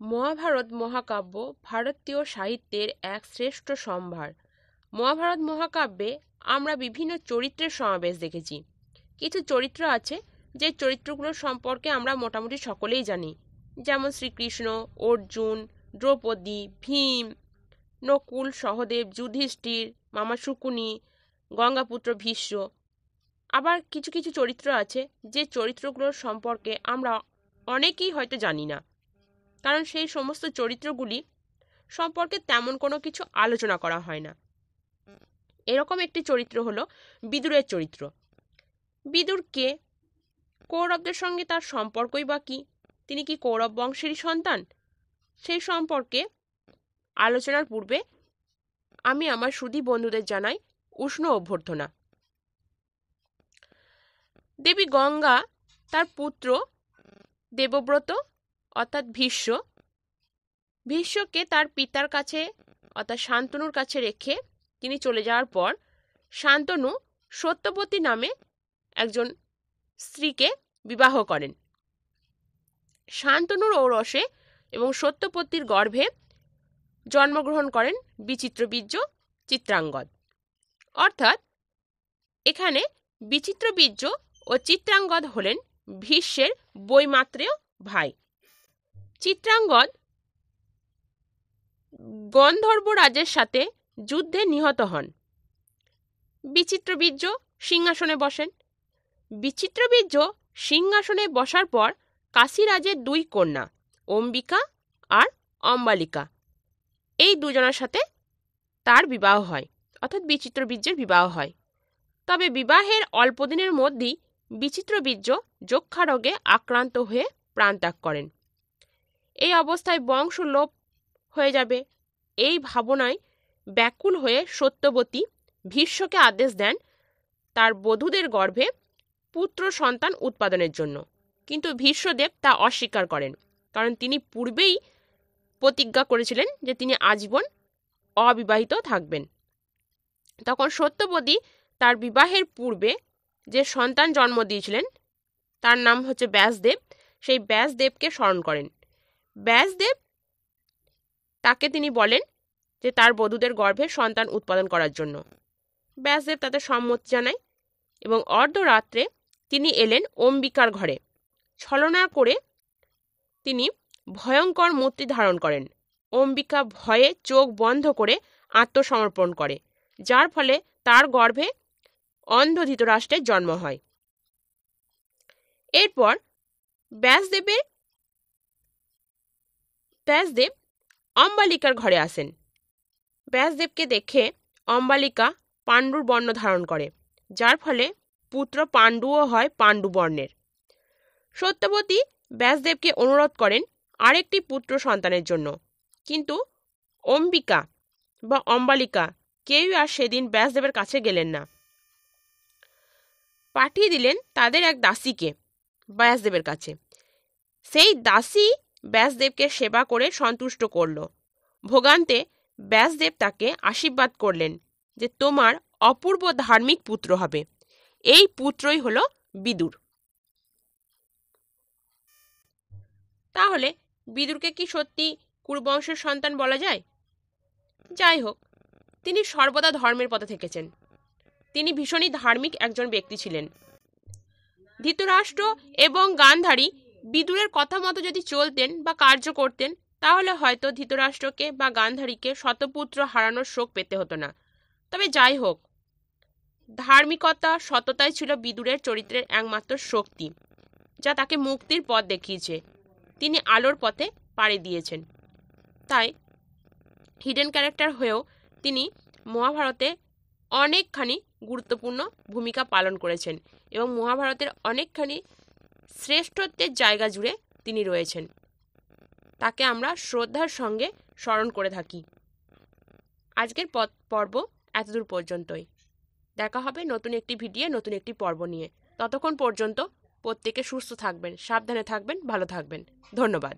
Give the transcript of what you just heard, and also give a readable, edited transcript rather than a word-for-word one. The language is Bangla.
মহাভারত মহাকাব্য ভারতীয় সাহিত্যের এক শ্রেষ্ঠ সম্ভার। মহাভারত মহাকাব্যে আমরা বিভিন্ন চরিত্রের সমাবেশ দেখেছি। কিছু চরিত্র আছে যে চরিত্রগুলোর সম্পর্কে আমরা মোটামুটি সকলেই জানি, যেমন শ্রীকৃষ্ণ, অর্জুন, দ্রৌপদী, ভীম, নকুল, সহদেব, যুধিষ্ঠির, মামা শকুনি, গঙ্গাপুত্র ভীষ্ম। আবার কিছু কিছু চরিত্র আছে যে চরিত্রগুলোর সম্পর্কে আমরা অনেকেই হয়তো জানি না, কারণ সেই সমস্ত চরিত্রগুলি সম্পর্কে তেমন কোনো কিছু আলোচনা করা হয় না। এরকম একটি চরিত্র হলো বিদুরের চরিত্র। বিদুর কে? কৌরবদের সঙ্গে তার সম্পর্কই বা কী? তিনি কি কৌরব বংশেরই সন্তান? সেই সম্পর্কে আলোচনার পূর্বে আমি আমার সুধী বন্ধুদের জানাই উষ্ণ অভ্যর্থনা। দেবী গঙ্গা তার পুত্র দেবব্রত অর্থাৎ ভীষ্মকে তার পিতার কাছে অর্থাৎ শান্তনুর কাছে রেখে তিনি চলে যাওয়ার পর শান্তনু সত্যবতী নামে একজন স্ত্রীকে বিবাহ করেন। শান্তনুর ঔরসে এবং সত্যবতীর গর্ভে জন্মগ্রহণ করেন বিচিত্রবীর্য চিত্রাঙ্গদ। অর্থাৎ এখানে বিচিত্রবীর্য ও চিত্রাঙ্গদ হলেন ভীষ্মের বৈমাত্রেয় ভাই। চিত্রাঙ্গদ গন্ধর্ব রাজের সাথে যুদ্ধে নিহত হন। বিচিত্রবীর্য সিংহাসনে বসেন। বিচিত্রবীর্য সিংহাসনে বসার পর কাশীরাজের দুই কন্যা অম্বিকা আর অম্বালিকা, এই দুজনের সাথে তার বিবাহ হয়, অর্থাৎ বিচিত্রবীর্যের বিবাহ হয়। তবে বিবাহের অল্প দিনের মধ্যেই বিচিত্রবীর্য যক্ষারোগে আক্রান্ত হয়ে প্রাণত্যাগ করেন। এই অবস্থায় বংশ লোপ হয়ে যাবে, এই ভাবনায় ব্যাকুল হয়ে সত্যবতী ভীষ্মকে আদেশ দেন তার বধূদের গর্ভে পুত্র সন্তান উৎপাদনের জন্য। কিন্তু ভীষ্মদেব তা অস্বীকার করেন, কারণ তিনি পূর্বেই প্রতিজ্ঞা করেছিলেন যে তিনি আজীবন অবিবাহিত থাকবেন। তখন সত্যবতী তার বিবাহের পূর্বে যে সন্তান জন্ম দিয়েছিলেন তার নাম হচ্ছে ব্যাসদেব, সেই ব্যাসদেবকে স্মরণ করেন। ব্যাসদেব তাকে তিনি বলেন যে তার বধূদের গর্ভে সন্তান উৎপাদন করার জন্য। ব্যাসদেব তাতে সম্মতি জানায় এবং অর্ধরাত্রে তিনি এলেন অম্বিকার ঘরে। ছলনা করে তিনি ভয়ঙ্কর মূর্তি ধারণ করেন। অম্বিকা ভয়ে চোখ বন্ধ করে আত্মসমর্পণ করে, যার ফলে তার গর্ভে অন্ধ ধৃতরাষ্ট্রের জন্ম হয়। এরপর ব্যাসদেব অম্বালিকার ঘরে আসেন। ব্যাসদেবকে দেখে অম্বালিকা পাণ্ডুর বর্ণ ধারণ করে, যার ফলে পুত্র পাণ্ডুও হয় পাণ্ডু বর্ণের। সত্যবতী ব্যাসদেবকে অনুরোধ করেন আরেকটি পুত্র সন্তানের জন্য, কিন্তু অম্বিকা বা অম্বালিকা কেউই আর সেদিন ব্যাসদেবের কাছে গেলেন না। পাঠিয়ে দিলেন তাদের এক দাসীকে ব্যাসদেবের কাছে। সেই দাসী ব্যাসদেবকে সেবা করে সন্তুষ্ট করল। ভোগান্তে ব্যাসদেব তাকে আশীর্বাদ করলেন যে তোমার অপূর্ব ধার্মিক পুত্র হবে। এই পুত্রই হলো বিদুর। তাহলে বিদুরকে কি সত্যি কুরুবংশের সন্তান বলা যায়? যাই হোক, তিনি সর্বদা ধর্মের পথে থেকেছেন। তিনি ভীষণই ধার্মিক একজন ব্যক্তি ছিলেন। ধৃতরাষ্ট্র এবং গান্ধারী বিদুরের কথা মতো যদি চলতেন বা কার্য করতেন, তাহলে হয়তো ধৃতরাষ্ট্রকে বা গান্ধারীকে শতপুত্র হারানোর শোক পেতে হতো না। তবে যাই হোক, ধার্মিকতা, সততাই ছিল বিদুরের চরিত্রের একমাত্র শক্তি, যা তাকে মুক্তির পথ দেখিয়েছে। তিনি আলোর পথে পাড়ি দিয়েছেন। তাই হিডেন ক্যারেক্টার হয়েও তিনি মহাভারতে অনেকখানি গুরুত্বপূর্ণ ভূমিকা পালন করেছেন এবং মহাভারতের অনেকখানি শ্রেষ্ঠত্বের জায়গা জুড়ে তিনি রয়েছেন। তাকে আমরা শ্রদ্ধার সঙ্গে স্মরণ করে থাকি। আজকের পর্ব এতদূর পর্যন্তই। দেখা হবে নতুন একটি ভিডিও, নতুন একটি পর্ব নিয়ে। ততক্ষণ পর্যন্ত প্রত্যেকে সুস্থ থাকবেন, সাবধানে থাকবেন, ভালো থাকবেন। ধন্যবাদ।